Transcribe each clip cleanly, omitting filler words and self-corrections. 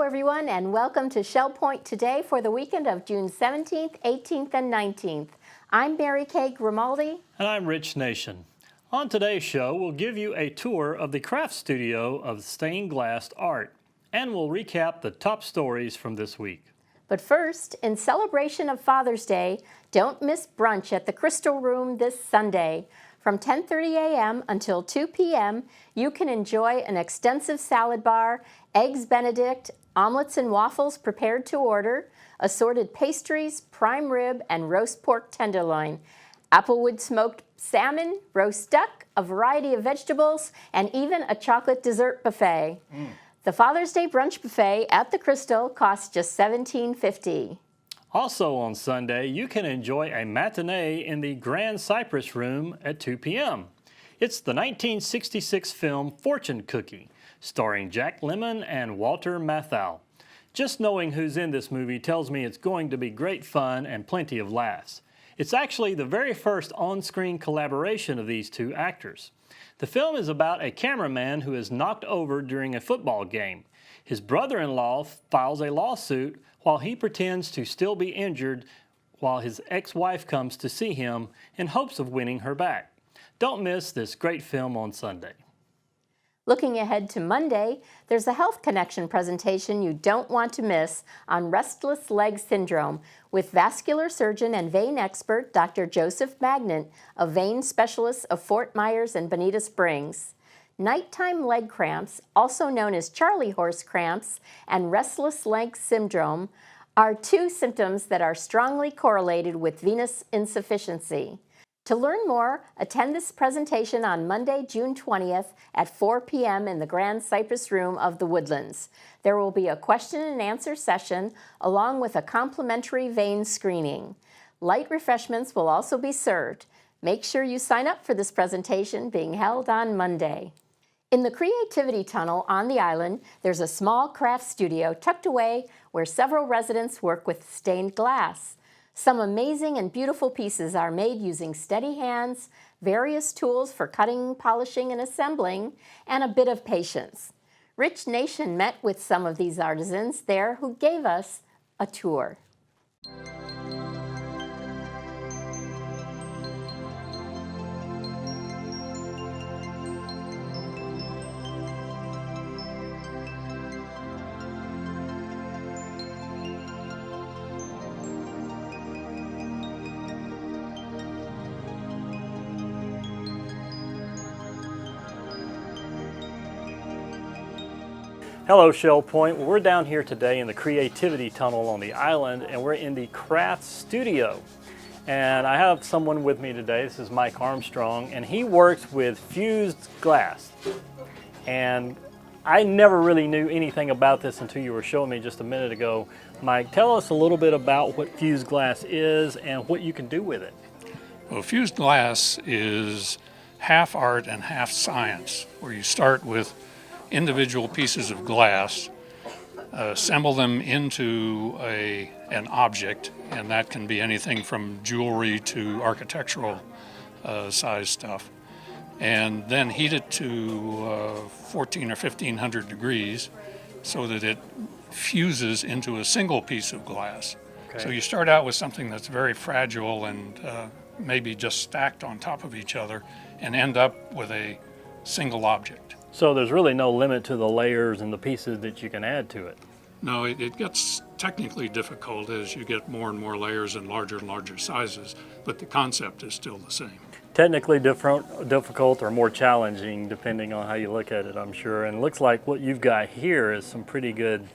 everyone, and welcome to Shell Point Today for the weekend of June 17th, 18th, and 19th. I'm Mary Kay Grimaldi. And I'm Rich Nation. On today's show, we'll give you a tour of the craft studio of stained glass art, and we'll recap the top stories from this week. But first, in celebration of Father's Day, don't miss brunch at the Crystal Room this Sunday. From 10:30 a.m. until 2 p.m., you can enjoy an extensive salad bar, eggs Benedict, omelets and waffles prepared to order, assorted pastries, prime rib, and roast pork tenderloin, applewood smoked salmon, roast duck, a variety of vegetables, and even a chocolate dessert buffet. The Father's Day brunch buffet at the Crystal costs just $17.50. Also on Sunday, you can enjoy a matinee in the Grand Cypress Room at 2 p.m. It's the 1966 film Fortune Cookie, starring Jack Lemmon and Walter Matthau. Just knowing who's in this movie tells me it's going to be great fun and plenty of laughs. It's actually the very first on-screen collaboration of these two actors. The film is about a cameraman who is knocked over during a football game. His brother-in-law files a lawsuit while he pretends to still be injured while his ex-wife comes to see him in hopes of winning her back. Don't miss this great film on Sunday. Looking ahead to Monday, there's a Health Connection presentation you don't want to miss on restless leg syndrome with vascular surgeon and vein expert Dr. Joseph Magnet, a vein specialist of Fort Myers and Bonita Springs. Nighttime leg cramps, also known as Charlie horse cramps, and restless leg syndrome are two symptoms that are strongly correlated with venous insufficiency. To learn more, attend this presentation on Monday, June 20th at 4 p.m. in the Grand Cypress Room of the Woodlands. There will be a question and answer session along with a complimentary vein screening. Light refreshments will also be served. Make sure you sign up for this presentation being held on Monday. In the Creativity Tunnel on the island, there's a small craft studio tucked away where several residents work with stained glass. Some amazing and beautiful pieces are made using steady hands, various tools for cutting, polishing, and assembling, and a bit of patience. Rich Nation met with some of these artisans there who gave us a tour. Hello Shell Point. We're down here today in the Creativity Tunnel on the island, and we're in the craft studio. And I have someone with me today. This is Mike Armstrong, and he works with fused glass. And I never really knew anything about this until you were showing me just a minute ago. Mike, tell us a little bit about what fused glass is and what you can do with it. Well, fused glass is half art and half science, where you start with individual pieces of glass, assemble them into an object, and that can be anything from jewelry to architectural size stuff, and then heat it to 14 or 1500 degrees so that it fuses into a single piece of glass. Okay. So you start out with something that's very fragile and maybe just stacked on top of each other and end up with a single object. So there's really no limit to the layers and the pieces that you can add to it. No, it gets technically difficult as you get more and more layers and larger sizes, but the concept is still the same. Technically difficult or more challenging depending on how you look at it, I'm sure. And it looks like what you've got here is some pretty good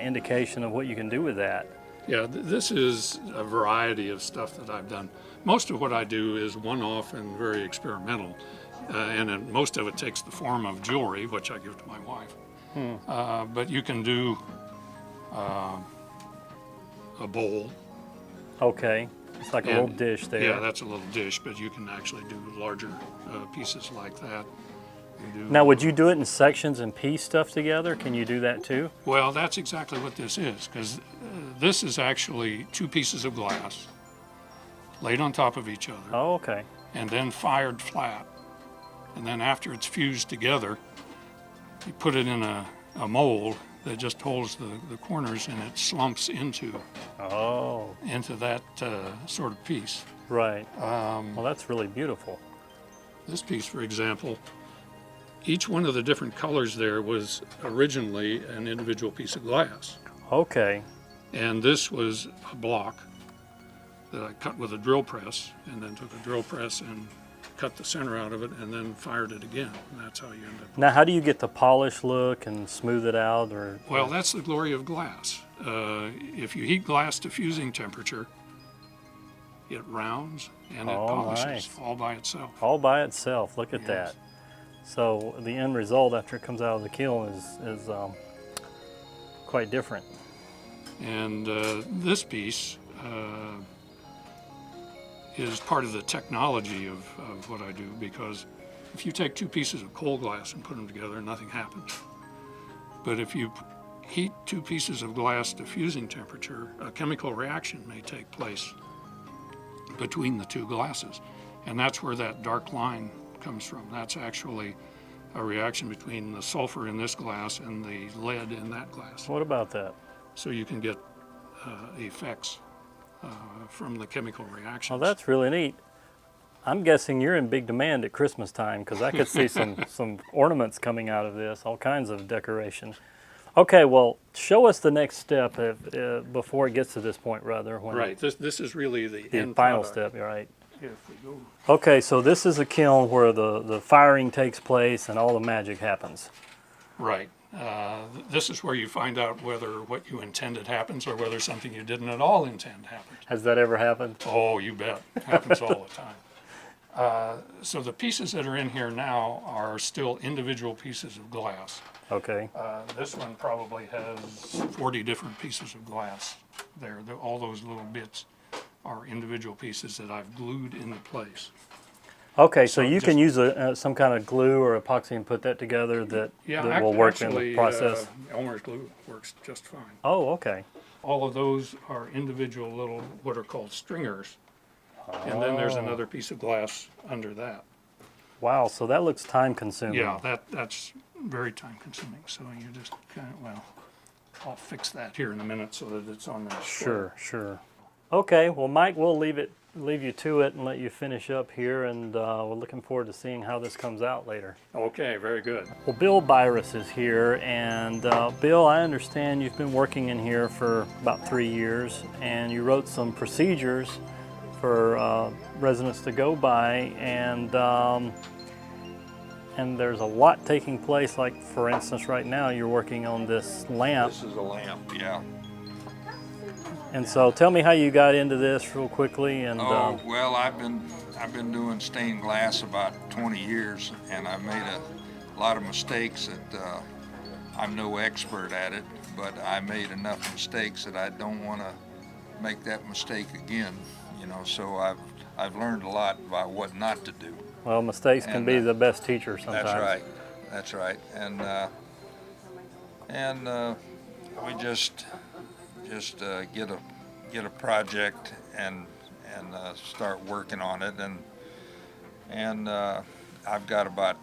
indication of what you can do with that. Yeah, this is a variety of stuff that I've done. Most of what I do is one-off and very experimental. And then most of it takes the form of jewelry, which I give to my wife. But you can do a bowl. Okay, it's like a little dish there. Yeah, that's a little dish, but you can actually do larger pieces like that. Now, would you do it in sections and piece stuff together? Can you do that too? Well, that's exactly what this is, because this is actually two pieces of glass laid on top of each other. Oh, okay. And then fired flat. And then after it's fused together, you put it in a mold that just holds the corners, and it slumps into Oh, that sort of piece. right. Well, that's really beautiful. This piece, for example, each one of the different colors there was originally an individual piece of glass. Okay. And this was a block that I cut with a drill press, and then took a drill press and cut the center out of it, and then fired it again. And that's how you end up. Now, how do you get the polished look and smooth it out? Or Well, that's the glory of glass. If you heat glass to fusing temperature, it rounds and it Oh, polishes nice. all by itself. all by itself? Look at Yes. that. So the end result after it comes out of the kiln is quite different. And this piece is part of the technology of what I do, because if you take two pieces of cold glass and put them together, nothing happens. But if you heat two pieces of glass to fusing temperature, a chemical reaction may take place between the two glasses. And that's where that dark line comes from. That's actually a reaction between the sulfur in this glass and the lead in that glass. What about that? So you can get effects from the chemical reactions. Well, that's really neat. I'm guessing you're in big demand at Christmas time, because I could see some ornaments coming out of this, all kinds of decoration. Okay, well, show us the next step before it gets to this point, rather. When Right. This is really the end final product. step, right? If we go. Okay, so this is a kiln where the firing takes place and all the magic happens. Right. This is where you find out whether what you intended happens or whether something you didn't at all intend happened. Has that ever happened? Oh, you bet. It happens all the time. So the pieces that are in here now are still individual pieces of glass. Okay. This one probably has 40 different pieces of glass there. All those little bits are individual pieces that I've glued into place. Okay, so you just- can use some kind of glue or epoxy and put that together that will work in the process. Elmer's glue works just fine. Oh, okay. All of those are individual little, what are called stringers. And then there's another piece of glass under that. Wow, so that looks time consuming. Yeah, that's very time consuming. So you just kind of, well, I'll fix that here in a minute so that it's on there. Sure, sure. Okay, well, Mike, we'll leave you to it and let you finish up here, and we're looking forward to seeing how this comes out later. Okay, very good. Well, Bill Byrus is here, and Bill, I understand you've been working in here for about 3 years, and you wrote some procedures for residents to go by, and there's a lot taking place. Like, for instance, right now you're working on this lamp. This is a lamp, yeah. And so tell me how you got into this real quickly. And Well, I've been doing stained glass about 20 years, and I've made a lot of mistakes that I'm no expert at it, but I made enough mistakes that I don't want to make that mistake again. You know, so I've learned a lot about what not to do. well, mistakes can and, be the best teacher sometimes. That's right. That's right. And we just get a project and start working on it, and I've got about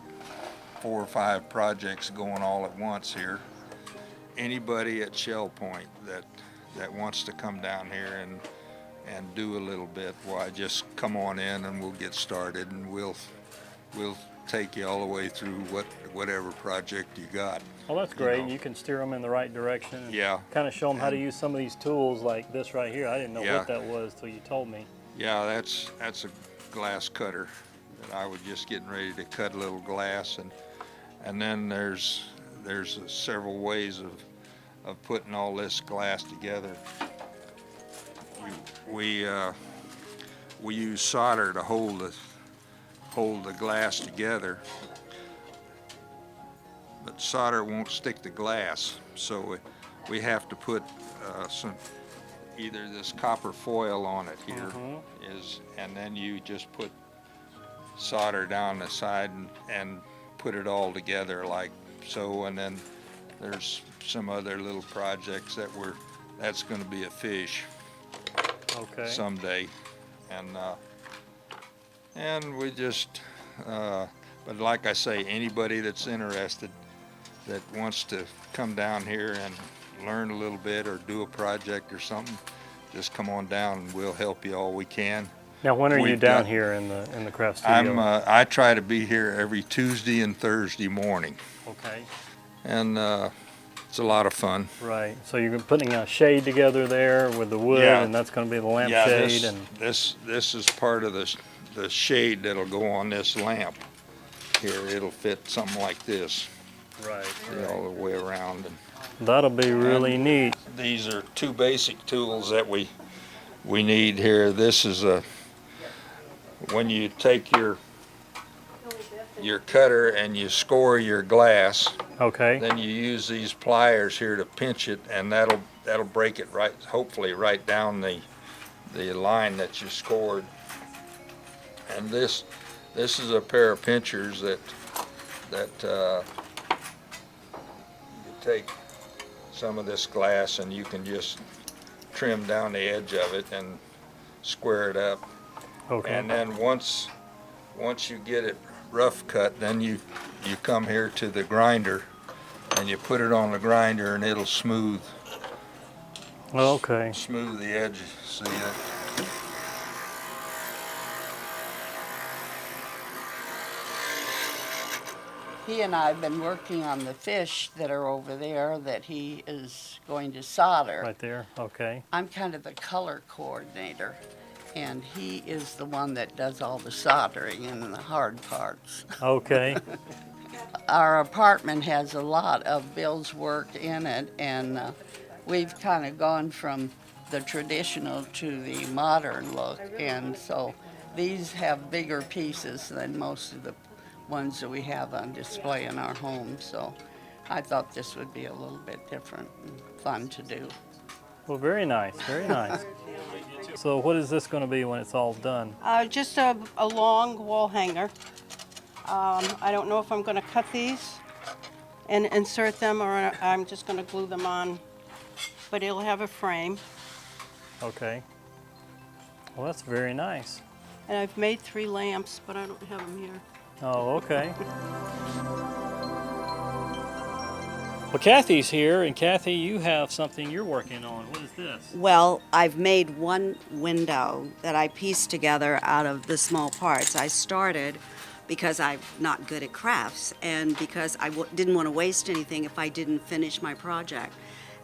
4 or 5 projects going all at once here. Anybody at Shell Point that wants to come down here and do a little bit, why, just come on in and we'll get started, and we'll take you all the way through whatever project you got. Well, that's great. know. You can steer them in the right direction. And Yeah. kind of show them how to use some of these tools like this right here. I didn't know Yeah. what that was till you told me. Yeah, that's a glass cutter that I was just getting ready to cut a little glass, and then there's several ways of putting all this glass together. We use solder to hold the glass together, but solder won't stick to glass, so we have to put either this copper foil on it here, and then you just put solder down the side and put it all together like so, and then there's some other little projects that's going to be a fish Okay. someday, and we just but like I say, anybody that's interested that wants to come down here and learn a little bit or do a project or something, just come on down and we'll help you all we can. Now, when are you We've down got- here in the craft studio? I try to be here every Tuesday and Thursday morning, Okay, and it's a lot of fun. right. So you're putting a shade together there with the wood, Yeah. and that's going to be the lamp Yeah, shade. And this is part of the shade that'll go on this lamp here. It'll fit something like this, right, all the way around. And that'll be really neat. these are two basic tools that we need here. This is when you take your cutter and you score your glass, Okay, then you use these pliers here to pinch it, and that'll break it right, hopefully right down the line that you scored. And this is a pair of pinchers that you take some of this glass and you can just trim down the edge of it and square it up. okay. And then once you get it rough cut, then you come here to the grinder and you put it on the grinder and it'll smooth Okay. the edge. See that? He and I have been working on the fish that are over there that he is going to solder. Right there, okay. I'm kind of the color coordinator, and he is the one that does all the soldering and the hard parts. Okay, Our apartment has a lot of Bill's work in it, and we've kind of gone from the traditional to the modern look, and so these have bigger pieces than most of the ones that we have on display in our home, so I thought this would be a little bit different and fun to do. well, very nice, very nice. So what is this going to be when it's all done? Just a long wall hanger. I don't know if I'm going to cut these and insert them, or I'm just going to glue them on, but it'll have a frame. Okay. Well, that's very nice. And I've made 3 lamps, but I don't have them here. Oh, okay. Well, Kathy's here, and Kathy, you have something you're working on. What is this? Well, I've made one window that I pieced together out of the small parts. I started because I'm not good at crafts and because I didn't want to waste anything if I didn't finish my project.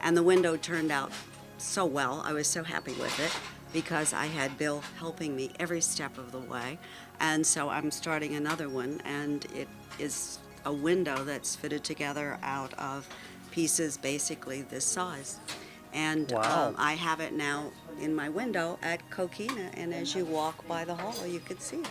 And the window turned out so well. I was so happy with it because I had Bill helping me every step of the way. And so I'm starting another one, and it is a window that's fitted together out of pieces basically this size. And Wow. I have it now in my window at Coquina, and as you walk by the hall, you could see it.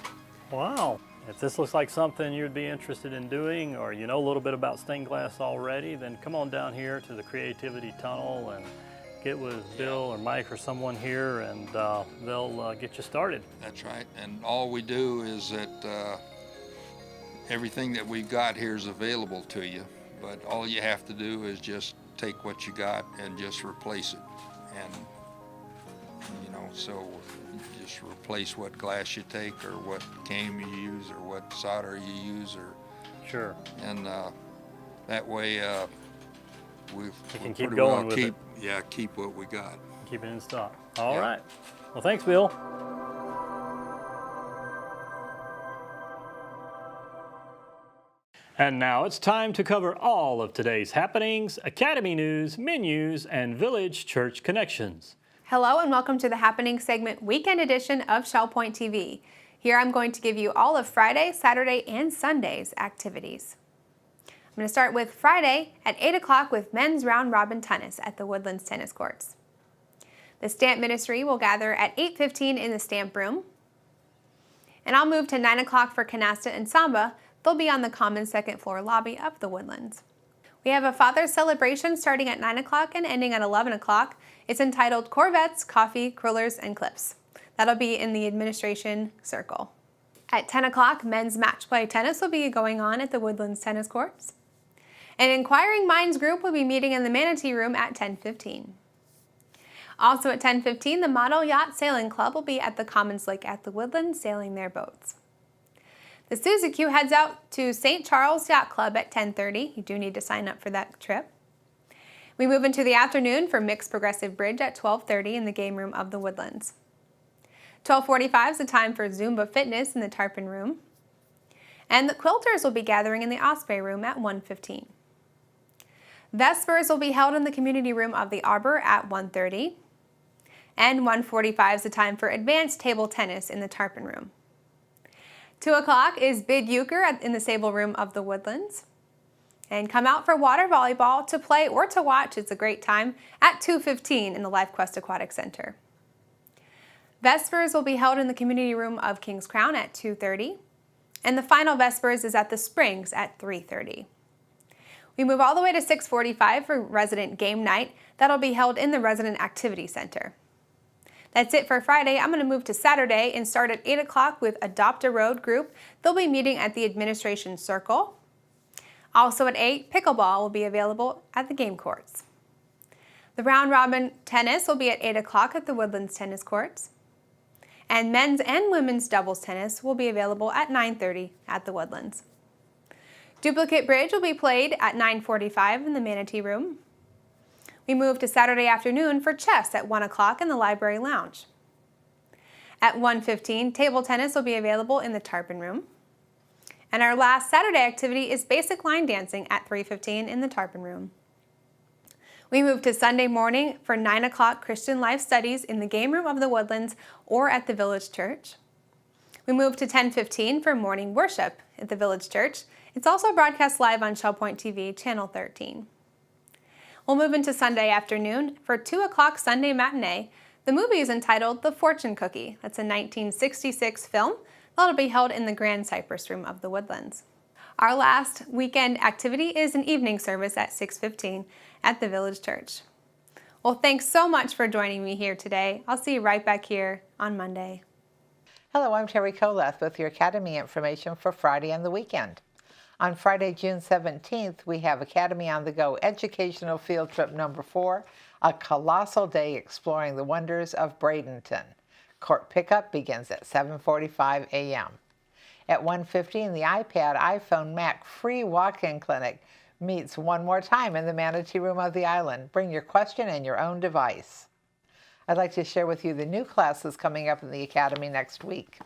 Wow. If this looks like something you'd be interested in doing, or you know a little bit about stained glass already, then come on down here to the Creativity Tunnel and get with Bill or Mike or someone here, and they'll get you started. That's right. And all we do is that everything that we've got here is available to you, but all you have to do is just take what you got and just replace it. And, so you just replace what glass you take or what came you use or what solder you use, Sure. and that way we can keep pretty going well with it. keep what we got. Keep it in stock. All Yeah. right. Well, thanks, Bill. And now it's time to cover all of today's happenings, Academy news, menus, and Village Church connections. Hello and welcome to the Happening segment weekend edition of Shell Point TV. Here I'm going to give you all of Friday, Saturday, and Sunday's activities. I'm going to start with Friday at 8 o'clock with men's round robin tennis at the Woodlands Tennis Courts. The Stamp Ministry will gather at 8:15 in the Stamp Room. And I'll move to 9 o'clock for Canasta and Samba. They'll be on the common second floor lobby of the Woodlands. We have a Father's celebration starting at 9 o'clock and ending at 11 o'clock. It's entitled Corvettes, Coffee, Crullers, and Clips. That'll be in the administration circle. At 10 o'clock, men's match play tennis will be going on at the Woodlands Tennis Courts. An Inquiring Minds group will be meeting in the Manatee Room at 10:15. Also at 10:15, the Model Yacht Sailing Club will be at the Commons Lake at the Woodlands sailing their boats. The Suzy heads out to St. Charles Yacht Club at 10:30. You do need to sign up for that trip. We move into the afternoon for Mixed Progressive Bridge at 12:30 in the game room of the Woodlands. 12:45 is the time for Zumba Fitness in the Tarpon Room. And the Quilters will be gathering in the Osprey Room at 1:15. Vespers will be held in the Community Room of the Arbor at 1:30. And 1:45 is the time for Advanced Table Tennis in the Tarpon Room. 2 o'clock is Bid Euchre in the Sable Room of the Woodlands. And come out for water volleyball to play or to watch. It's a great time at 2:15 in the LifeQuest Aquatic Center. Vespers will be held in the Community Room of King's Crown at 2:30. And the final Vespers is at the Springs at 3:30. We move all the way to 6:45 for Resident Game Night. That'll be held in the Resident Activity Center. That's it for Friday. I'm going to move to Saturday and start at 8 o'clock with Adopt a Road group. They'll be meeting at the Administration Circle. Also at 8, pickleball will be available at the game courts. The round robin tennis will be at 8 o'clock at the Woodlands tennis courts. And men's and women's doubles tennis will be available at 9:30 at the Woodlands. Duplicate bridge will be played at 9:45 in the Manatee Room. We move to Saturday afternoon for chess at 1 o'clock in the Library Lounge. At 1:15, table tennis will be available in the Tarpon Room. And our last Saturday activity is basic line dancing at 3:15 in the Tarpon Room. We move to Sunday morning for 9 o'clock Christian Life Studies in the game room of the Woodlands or at the Village Church. We move to 10:15 for morning worship at the Village Church. It's also broadcast live on ShellPoint TV, Channel 13. We'll move into Sunday afternoon for 2 o'clock Sunday matinee. The movie is entitled The Fortune Cookie. That's a 1966 film that'll be held in the Grand Cypress Room of the Woodlands. Our last weekend activity is an evening service at 6:15 at the Village Church. Well, thanks so much for joining me here today. I'll see you right back here on Monday. Hello, I'm Terry Koleth with your Academy information for Friday and the weekend. On Friday, June 17th, we have Academy on the Go Educational Field Trip number 4, a colossal day exploring the wonders of Bradenton. Court pickup begins at 7:45 a.m. At 1:15, the iPad, iPhone, Mac free walk-in clinic meets one more time in the Manatee Room of the Island. Bring your question and your own device. I'd like to share with you the new classes coming up in the Academy next week.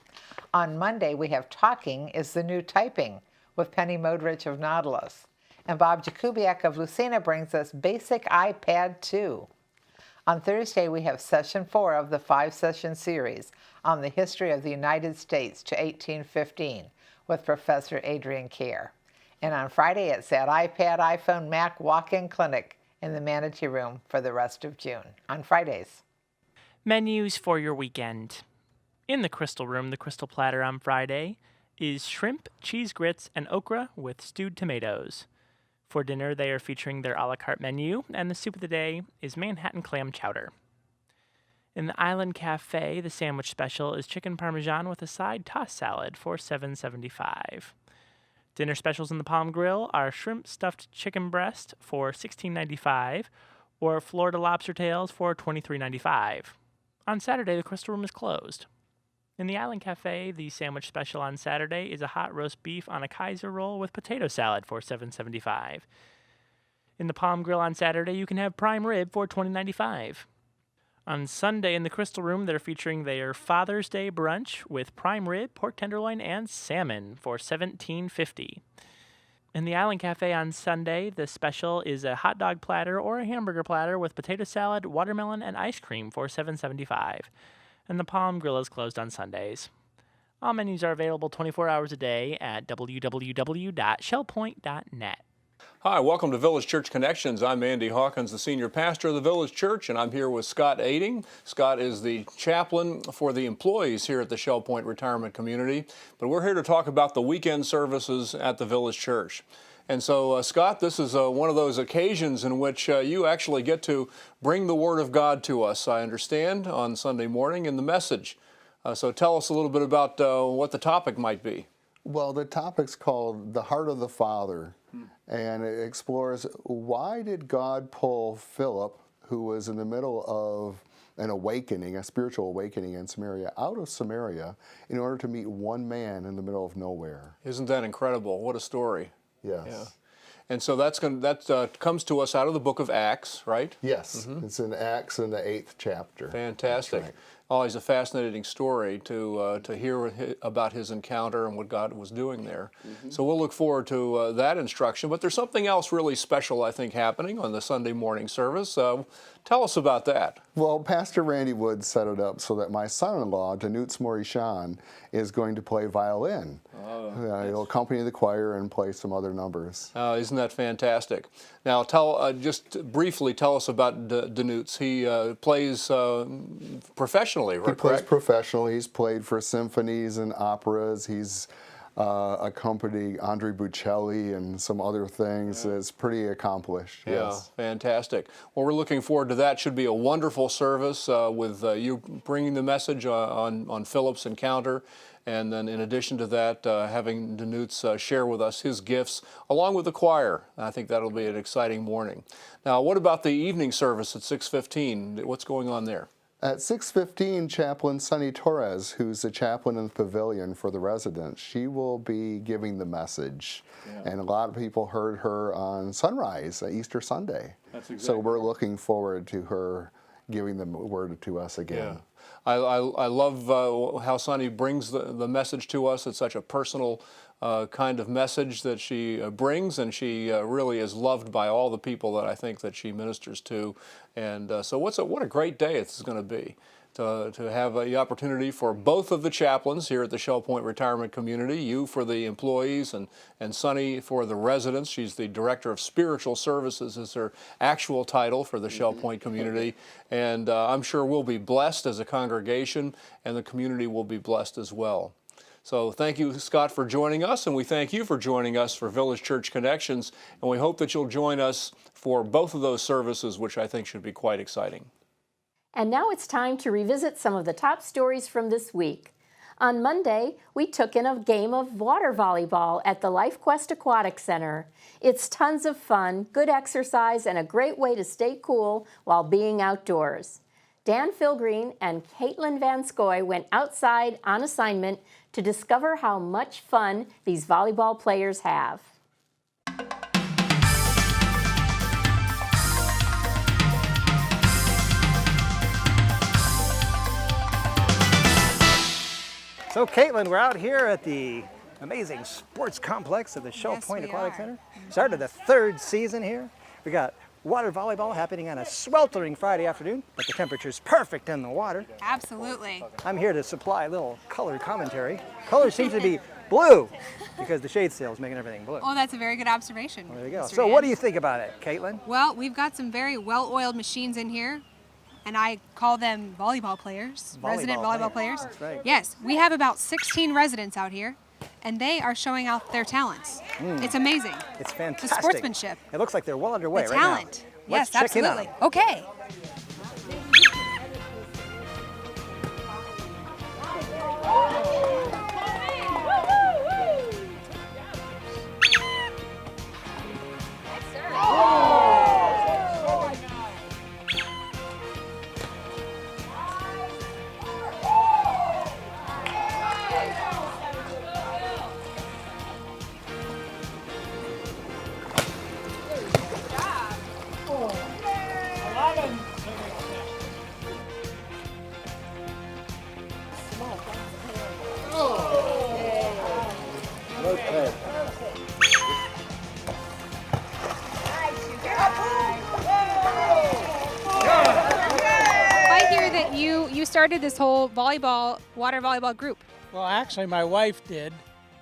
On Monday, we have Talking is the New Typing with Penny Modrich of Nautilus. And Bob Jakubiak of Lucina brings us Basic iPad 2. On Thursday, we have Session 4 of the 5-session series on the history of the United States to 1815 with Professor Adrian Kerr. And on Friday, it's that iPad, iPhone, Mac walk-in clinic in the Manatee Room for the rest of June on Fridays. Menus for your weekend. In the Crystal Room, the Crystal Platter on Friday is shrimp, cheese grits, and okra with stewed tomatoes. For dinner, they are featuring their a la carte menu, and the soup of the day is Manhattan clam chowder. In the Island Cafe, the sandwich special is chicken parmesan with a side tossed salad for $7.75. Dinner specials in the Palm Grill are shrimp stuffed chicken breast for $16.95 or Florida lobster tails for $23.95. On Saturday, the Crystal Room is closed. In the Island Cafe, the sandwich special on Saturday is a hot roast beef on a Kaiser roll with potato salad for $7.75. In the Palm Grill on Saturday, you can have prime rib for $20.95. On Sunday in the Crystal Room, they're featuring their Father's Day brunch with prime rib, pork tenderloin, and salmon for $17.50. In the Island Cafe on Sunday, the special is a hot dog platter or a hamburger platter with potato salad, watermelon, and ice cream for $7.75. And the Palm Grill is closed on Sundays. All menus are available 24 hours a day at www.shellpoint.net. Hi, welcome to Village Church Connections. I'm Andy Hawkins, the senior pastor of the Village Church, and I'm here with Scott Eding. Scott is the chaplain for the employees here at the Shell Point Retirement Community, but we're here to talk about the weekend services at the Village Church. And so, Scott, this is one of those occasions in which you actually get to bring the Word of God to us, I understand, on Sunday morning in the message. So tell us a little bit about what the topic might be. Well, the topic's called The Heart of the Father, and it explores why did God pull Philip, who was in the middle of an awakening, a spiritual awakening in Samaria, out of Samaria, in order to meet one man in the middle of nowhere. Isn't that incredible? What a story. Yes. Yeah. And so that comes to us out of the book of Acts, right? Yes, it's in Acts in the 8th chapter. Fantastic. That's right. Always a fascinating story to hear about his encounter and what God was doing there. So we'll look forward to that instruction. But there's something else really special, I think, happening on the Sunday morning service. Tell us about that. Well, Pastor Randy Wood set it up so that my son-in-law, Danuts Morishan, is going to play violin. He'll accompany the choir and play some other numbers. Isn't that fantastic? Now, just briefly tell us about Danuts. He plays professionally, right? He plays professionally. He's played for symphonies and operas. He's accompanied Andre Bocelli and some other things. It's pretty accomplished. Yeah, Yes. fantastic. Well, we're looking forward to that. Should be a wonderful service with you bringing the message on Philip's encounter. And then in addition to that, having Danuts share with us his gifts along with the choir. I think that'll be an exciting morning. Now, what about the evening service at 6:15? What's going on there? At 6:15, Chaplain Sunny Torres, who's the chaplain in the pavilion for the residents, she will be giving the message. And a lot of people heard her on Sunrise, Easter Sunday. That's exactly. So we're looking forward to her giving the word to us again. Yeah. I love how Sunny brings the message to us. It's such a personal kind of message that she brings, and she really is loved by all the people that I think that she ministers to. And so what a great day it's going to be to have the opportunity for both of the chaplains here at the Shell Point Retirement Community, you for the employees and Sunny for the residents. She's the Director of Spiritual Services is her actual title for the Shell Point community. And I'm sure we'll be blessed as a congregation, and the community will be blessed as well. So thank you, Scott, for joining us, and we thank you for joining us for Village Church Connections, and we hope that you'll join us for both of those services, which I think should be quite exciting. And now it's time to revisit some of the top stories from this week. On Monday, we took in a game of water volleyball at the LifeQuest Aquatic Center. It's tons of fun, good exercise, and a great way to stay cool while being outdoors. Dan Philgreen and Caitlin Van Scoy went outside on assignment to discover how much fun these volleyball players have. So Caitlin, we're out here at the amazing sports complex of the Shell Point Aquatic Center. Started the 3rd season here. We got water volleyball happening on a sweltering Friday afternoon, but the temperature's perfect in the water. Absolutely. I'm here to supply a little color commentary. Colors seem to be blue because the shade sail is making everything blue. Oh, that's a very good observation. There you go. Mr. So Dan. what do you think about it, Caitlin? Well, we've got some very well-oiled machines in here, and I call them volleyball players, resident volleyball players. That's right. Yes, we have about 16 residents out here, and they are showing out their talents. It's amazing. It's fantastic. The sportsmanship. It looks like they're well underway The right talent. now. Yes, Let's check in on absolutely. them. Okay. Okay. I hear that you started this whole water volleyball group. Well, actually, my wife did,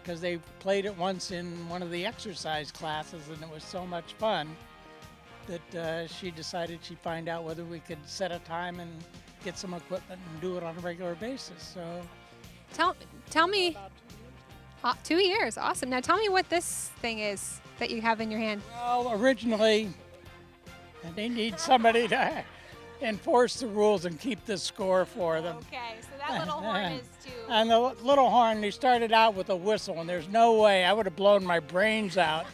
because they played it once in one of the exercise classes, and it was so much fun that she decided she'd find out whether we could set a time and get some equipment and do it on a regular basis. So, Tell me, 2 years, awesome. Now tell me what this thing is that you have in your hand. well, originally, they need somebody to enforce the rules and keep the score for them. Okay, so that little horn is to... And the little horn, they started out with a whistle, and there's no way I would have blown my brains out.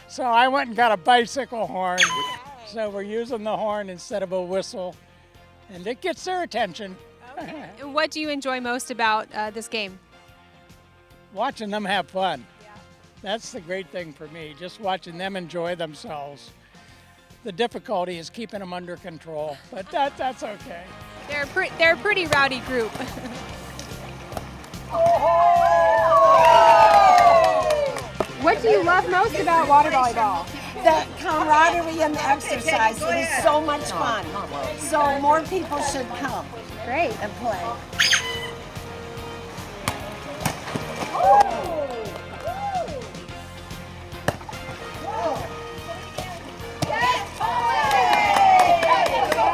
So I went and got a bicycle horn. So we're using the horn instead of a whistle. and it gets their attention. What do you enjoy most about this game? Watching them have fun. That's the great thing for me, just watching them enjoy themselves. The difficulty is keeping them under control, but that's okay. They're a pretty rowdy group. What do you love most about water volleyball? The camaraderie and the exercise. It is so much fun. So more people should come. Great. And play.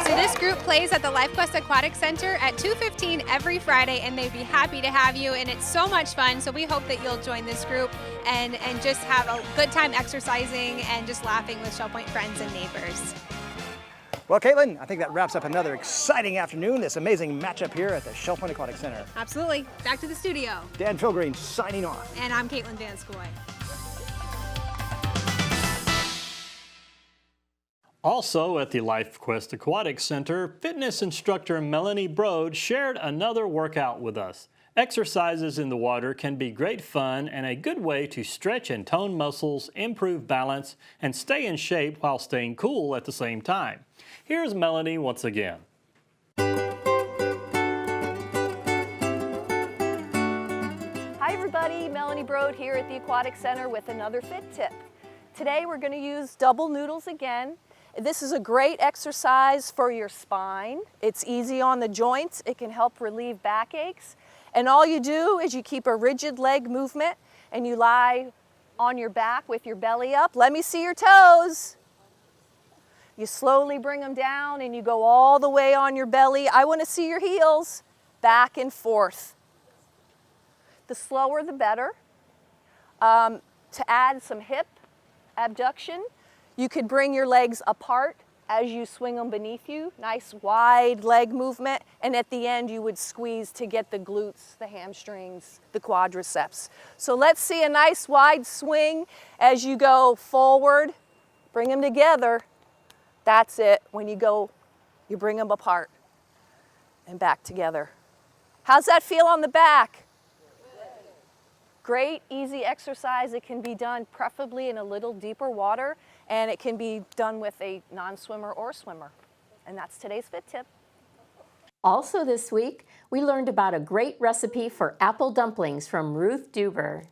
So this group plays at the LifeQuest Aquatic Center at 2:15 every Friday, and they'd be happy to have you, and it's so much fun. So we hope that you'll join this group and just have a good time exercising and just laughing with Shell Point friends and neighbors. Well, Caitlin, I think that wraps up another exciting afternoon, this amazing matchup here at the Shell Point Aquatic Center. Absolutely. Back to the studio. Dan Philgreen signing off. And I'm Caitlin Vanskoy. Also at the LifeQuest Aquatic Center, fitness instructor Melanie Broad shared another workout with us. Exercises in the water can be great fun and a good way to stretch and tone muscles, improve balance, and stay in shape while staying cool at the same time. Here's Melanie once again. Hi everybody, Melanie Broad here at the Aquatic Center with another fit tip. Today we're going to use double noodles again. This is a great exercise for your spine. It's easy on the joints. It can help relieve backaches. And all you do is you keep a rigid leg movement and you lie on your back with your belly up. Let me see your toes. You slowly bring them down and you go all the way on your belly. I want to see your heels back and forth. The slower the better. To add some hip abduction, you could bring your legs apart as you swing them beneath you. Nice wide leg movement. And at the end, you would squeeze to get the glutes, the hamstrings, the quadriceps. So let's see a nice wide swing as you go forward. Bring them together. That's it. When you go, you bring them apart and back together. How's that feel on the back? Great, easy exercise. It can be done preferably in a little deeper water, and it can be done with a non-swimmer or swimmer. And that's today's fit tip. Also this week, we learned about a great recipe for apple dumplings from Ruth Duber.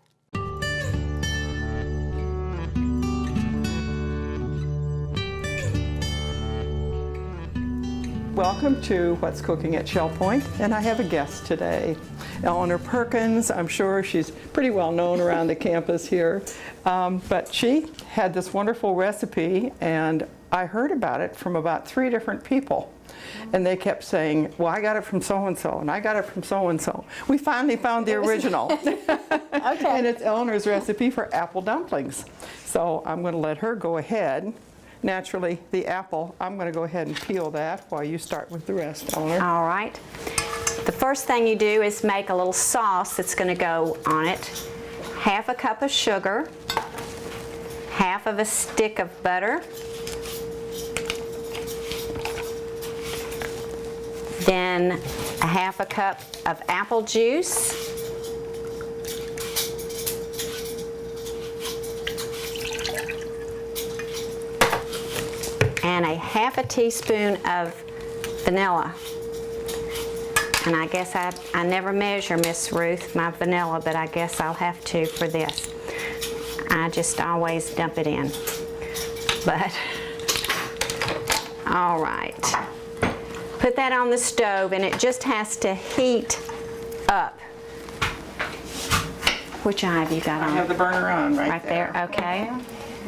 Welcome to What's Cooking at Shell Point, and I have a guest today. Eleanor Perkins. I'm sure she's pretty well known around the campus here, but she had this wonderful recipe, and I heard about it from about 3 different people. And they kept saying, well, I got it from so-and-so, and I got it from so-and-so. We finally found the original. Okay. And it's Eleanor's recipe for apple dumplings. So I'm going to let her go ahead. Naturally, the apple, I'm going to go ahead and peel that while you start with the rest, Eleanor. All right. The first thing you do is make a little sauce that's going to go on it. 1/2 cup of sugar, 1/2 stick of butter, then 1/2 cup of apple juice, and 1/2 teaspoon of vanilla. And I guess I never measure, Miss Ruth, my vanilla, but I guess I'll have to for this. I just always dump it in. But, all right. Put that on the stove, and it just has to heat up. Which eye have you got on? I have the burner on right there. Okay.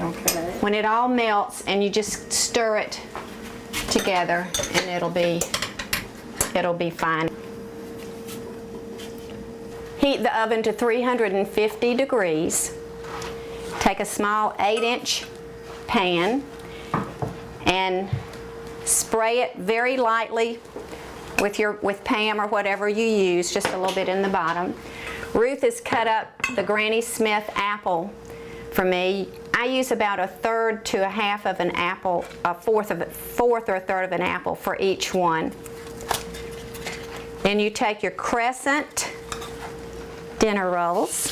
Okay. When it all melts, and you just stir it together, and it'll be fine. Heat the oven to 350 degrees. Take a small 8-inch pan and spray it very lightly with Pam or whatever you use, just a little bit in the bottom. Ruth has cut up the Granny Smith apple for me. I use about 1/3 to 1/2 of an apple, a fourth or a third of an apple for each one. Then you take your crescent dinner rolls.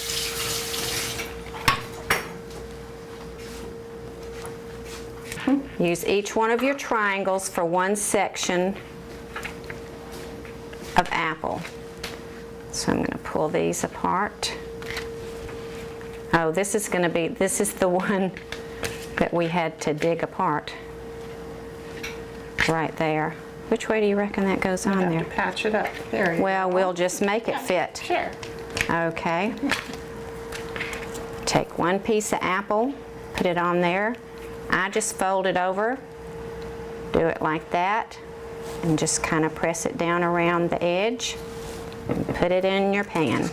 Use each one of your triangles for one section of apple. So I'm going to pull these apart. Oh, this is the one that we had to dig apart. Right there. Which way do you reckon that goes on there? You have to patch it up. There you Well, go. we'll just make it fit. Sure. Okay. Take one piece of apple, put it on there. I just fold it over, do it like that, and just kind of press it down around the edge and put it in your pan.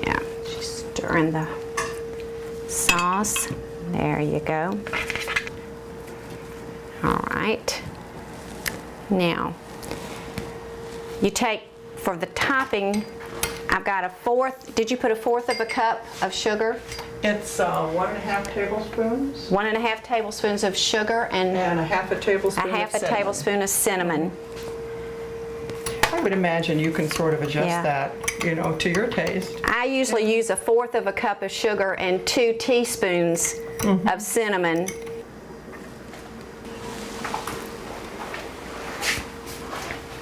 Yeah, just stirring the sauce. There you go. All right. Now, you take, for the topping, I've got a fourth, did you put a fourth of a cup of sugar? It's 1.5 tablespoons. 1.5 tablespoons of sugar and a half a tablespoon a half of a cinnamon. tablespoon of cinnamon. I would imagine you can sort of adjust Yeah. that, you know, to your taste. I usually use a fourth of a cup of sugar and 2 teaspoons of cinnamon.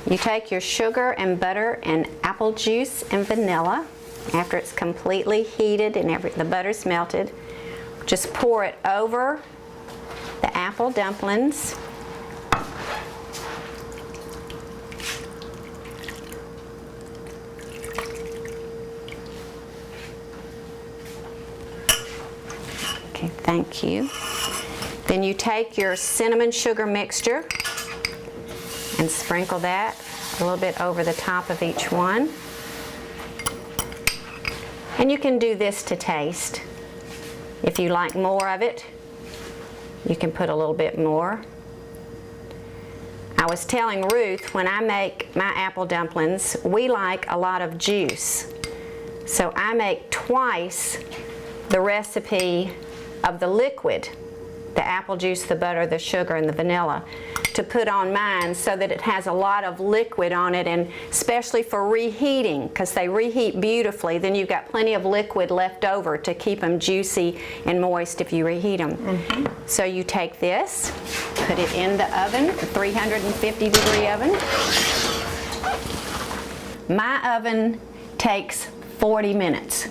You take your sugar and butter and apple juice and vanilla after it's completely heated and the butter's melted. Just pour it over the apple dumplings. Okay, thank you. Then you take your cinnamon sugar mixture and sprinkle that a little bit over the top of each one. And you can do this to taste. If you like more of it, you can put a little bit more. I was telling Ruth, when I make my apple dumplings, we like a lot of juice. So I make twice the recipe of the liquid, the apple juice, the butter, the sugar, and the vanilla, to put on mine so that it has a lot of liquid on it, and especially for reheating, because they reheat beautifully, then you've got plenty of liquid left over to keep them juicy and moist if you reheat them. So you take this, put it in the oven, the 350 degree oven. My oven takes 40 minutes.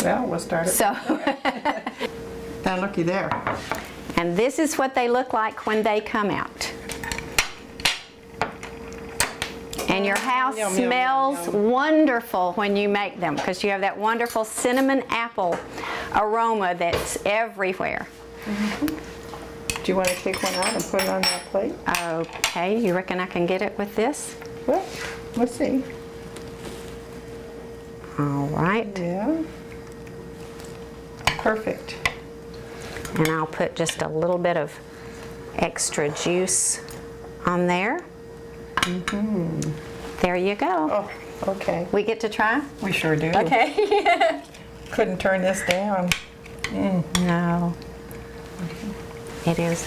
Well, we'll start it. So, now looky there. and this is what they look like when they come out. And your house Yum, yum, yum, smells yum. wonderful when you make them, because you have that wonderful cinnamon apple aroma that's everywhere. Do you want to take one out and put it on that plate? Okay, you reckon I can get it with this? Well, let's see. All right. Yeah. Perfect. And I'll put just a little bit of extra juice on there. There you go. Oh, okay. We get to try? We sure do. Okay. Couldn't turn this down. No. It is.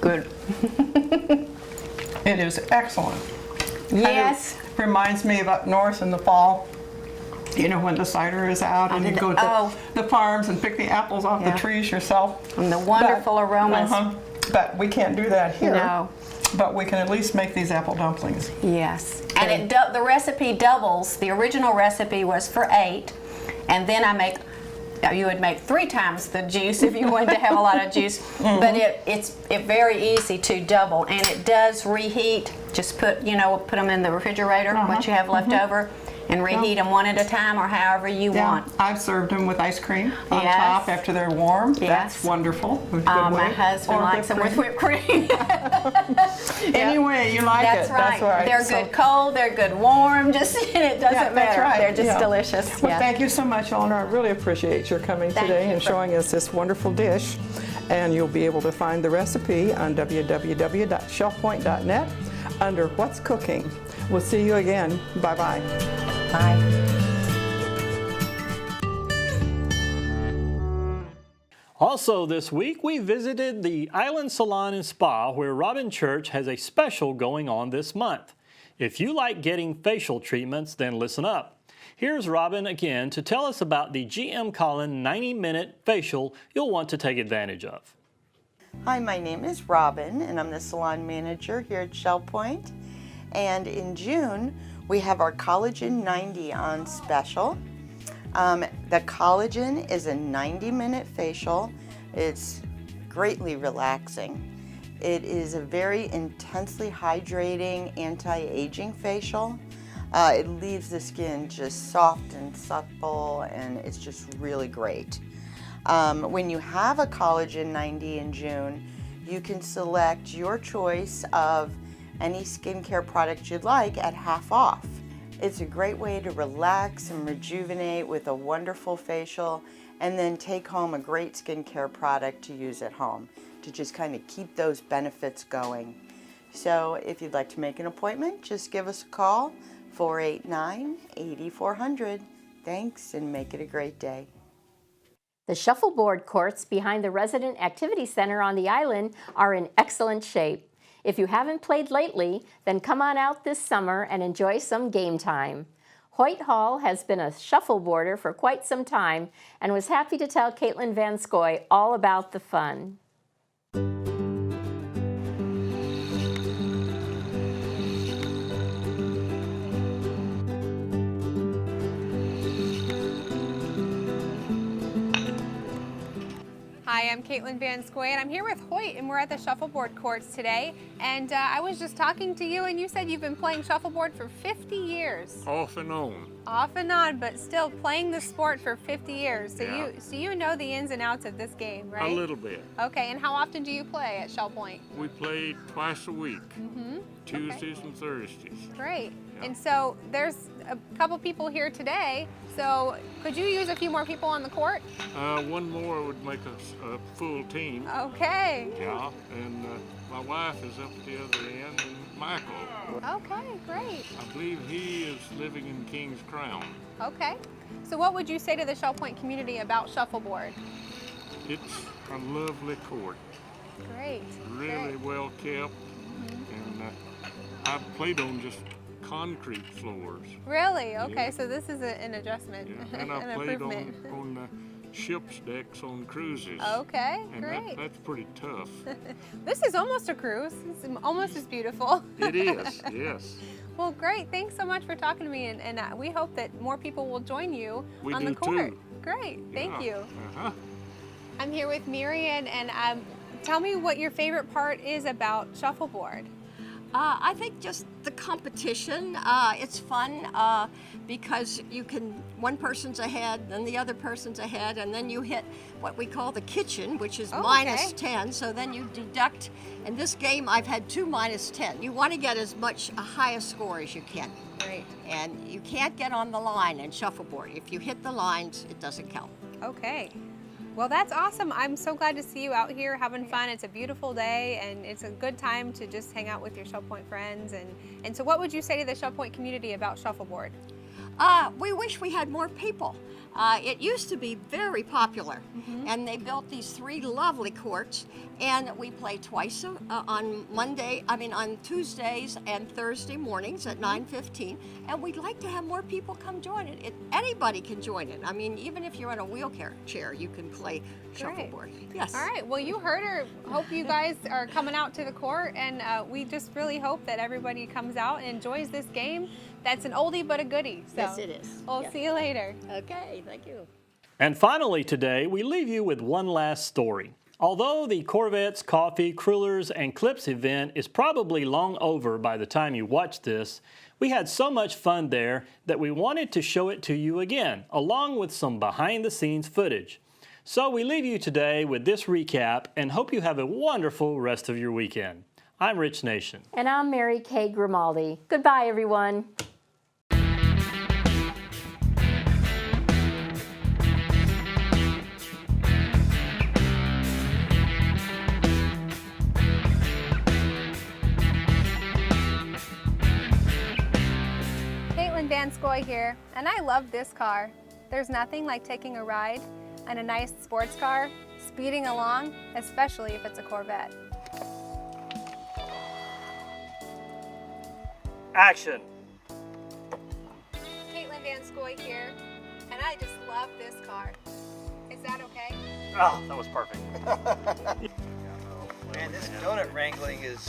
Good. It is excellent. Yes. Kind of reminds me of up north in the fall. You know, when the cider is out and you go to the farms and pick the apples off the trees yourself. And the wonderful aromas. But we can't do that here. No. But we can at least make these apple dumplings. Yes. And the recipe doubles. The original recipe was for 8, and then you would make 3 times the juice if you wanted to have a lot of juice. But it's very easy to double, and it does reheat. Just put them in the refrigerator, what you have left over, and reheat them one at a time or however you want. I've served them with ice cream on top after they're warm. Yes. That's wonderful. My husband likes them with whipped cream. Anyway, you like That's it. right. That's right. They're good cold, they're good warm, it doesn't matter. That's right. They're just delicious. Well, thank you so much, Eleanor. I really appreciate your coming today and showing us this wonderful dish. And you'll be able to find the recipe on www.shelfpoint.net under What's Cooking. We'll see you again. Bye-bye. Bye. Also this week, we visited the Island Salon and Spa where Robin Church has a special going on this month. If you like getting facial treatments, then listen up. Here's Robin again to tell us about the GM Collin 90-minute facial you'll want to take advantage of. Hi, my name is Robin, and I'm the salon manager here at Shell Point. And in June, we have our Collagen 90 on special. The Collagen is a 90-minute facial. It's greatly relaxing. It is a very intensely hydrating, anti-aging facial. It leaves the skin just soft and supple, and it's just really great. When you have a Collagen 90 in June, you can select your choice of any skincare product you'd like at half off. It's a great way to relax and rejuvenate with a wonderful facial, and then take home a great skincare product to use at home to just kind of keep those benefits going. So if you'd like to make an appointment, just give us a call, 489-8400. Thanks, and make it a great day. The shuffleboard courts behind the Resident Activity Center on the island are in excellent shape. If you haven't played lately, then come on out this summer and enjoy some game time. Hoyt Hall has been a shuffleboarder for quite some time and was happy to tell Caitlin Van Scoy all about the fun. Hi, I'm Caitlin Van Scoy, and I'm here with Hoyt, and we're at the shuffleboard courts today. And I was just talking to you, and you said you've been playing shuffleboard for 50 years. Off and on. Off and on, but still playing the sport for 50 years. So Yeah. you know the ins and outs of this game, right? A little bit. Okay, and how often do you play at Shell Point? We play twice a week, Mm-hmm. Tuesdays and Thursdays. Great. Yeah. And so there's a couple people here today. So could you use a few more people on the court? One more would make us a full team. Okay. Yeah, and my wife is up at the other end, and Michael. Okay, great. I believe he is living in King's Crown. Okay. So what would you say to the Shell Point community about shuffleboard? It's a lovely court. Great. Really well kept, and I've played on just concrete floors. Really? Okay, Yeah. so this is an adjustment, Yeah. And an I've played improvement. on ship's decks on cruises. Okay, and great. That's pretty tough. This is almost a cruise. It's almost as beautiful. It is, yes. Well, great. Thanks so much for talking to me, and we hope that more people will join you We on do the court. too. Great. Thank you. Uh-huh. I'm here with Marian, and tell me what your favorite part is about shuffleboard. I think just the competition. It's fun because one person's ahead, then the other person's ahead, and then you hit what we call the kitchen, which is minus 10. So then you deduct. In this game, I've had 2 minus 10. You want to get as much a highest score as you can. Right. And you can't get on the line in shuffleboard. If you hit the lines, it doesn't count. Okay. Well, that's awesome. I'm so glad to see you out here having fun. It's a beautiful day, and it's a good time to just hang out with your Shell Point friends. And so what would you say to the Shell Point community about shuffleboard? We wish we had more people. It used to be very popular, and they built these 3 lovely courts, and we play twice on Tuesdays and Thursday mornings at 9:15, and we'd like to have more people come join it. Anybody can join it. I mean, even if you're in a wheelchair chair, you can play shuffleboard. Yes. All right. Well, you heard her. Hope you guys are coming out to the court, and we just really hope that everybody comes out and enjoys this game. That's an oldie but a goodie. So Yes, it is. We'll Yeah. see you later. Okay, thank you. And finally today, we leave you with one last story. Although the Corvettes, Coffee, Crullers, and Clips event is probably long over by the time you watch this, we had so much fun there that we wanted to show it to you again, along with some behind-the-scenes footage. So we leave you today with this recap and hope you have a wonderful rest of your weekend. I'm Rich Nation. And I'm Mary Kay Grimaldi. Goodbye, everyone. Caitlin Van Scoy here, and I love this car. There's nothing like taking a ride in a nice sports car, speeding along, especially if it's a Corvette. Action. Caitlin Van Scoy here, and I just love this car. Is that okay? Oh, that was perfect. Man, this donut wrangling is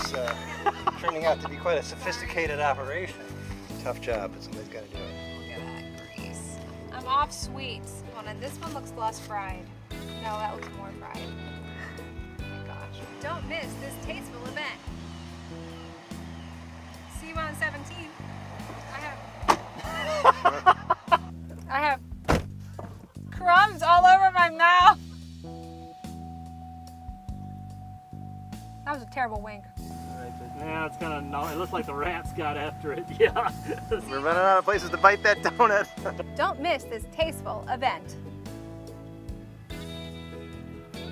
turning out to be quite a sophisticated operation. Tough job, but somebody's got to do it. Look at that grease. I'm off sweets. Hold on, this one looks less fried. No, that looks more fried. Oh my gosh. Don't miss this tasteful event. See you on 17th. I have crumbs all over my mouth. That was a terrible wink. Yeah, it's kind of no. It looks like the rats got after it. Yeah. We're running out of places to bite that donut. Don't miss this tasteful event.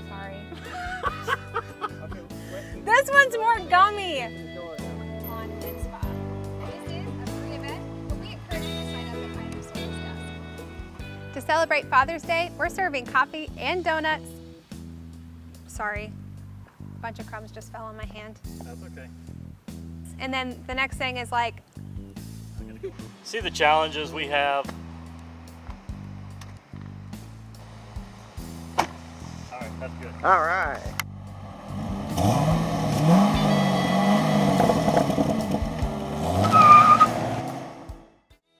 Sorry. This one's more gummy. On Mitzvah. This is a free event, but we encourage you to sign up behind your service desk. To celebrate Father's Day, we're serving coffee and donuts. Sorry. A bunch of crumbs just fell on my hand. That's okay. And then the next thing is like, See the challenges we have. All right, that's good. All right.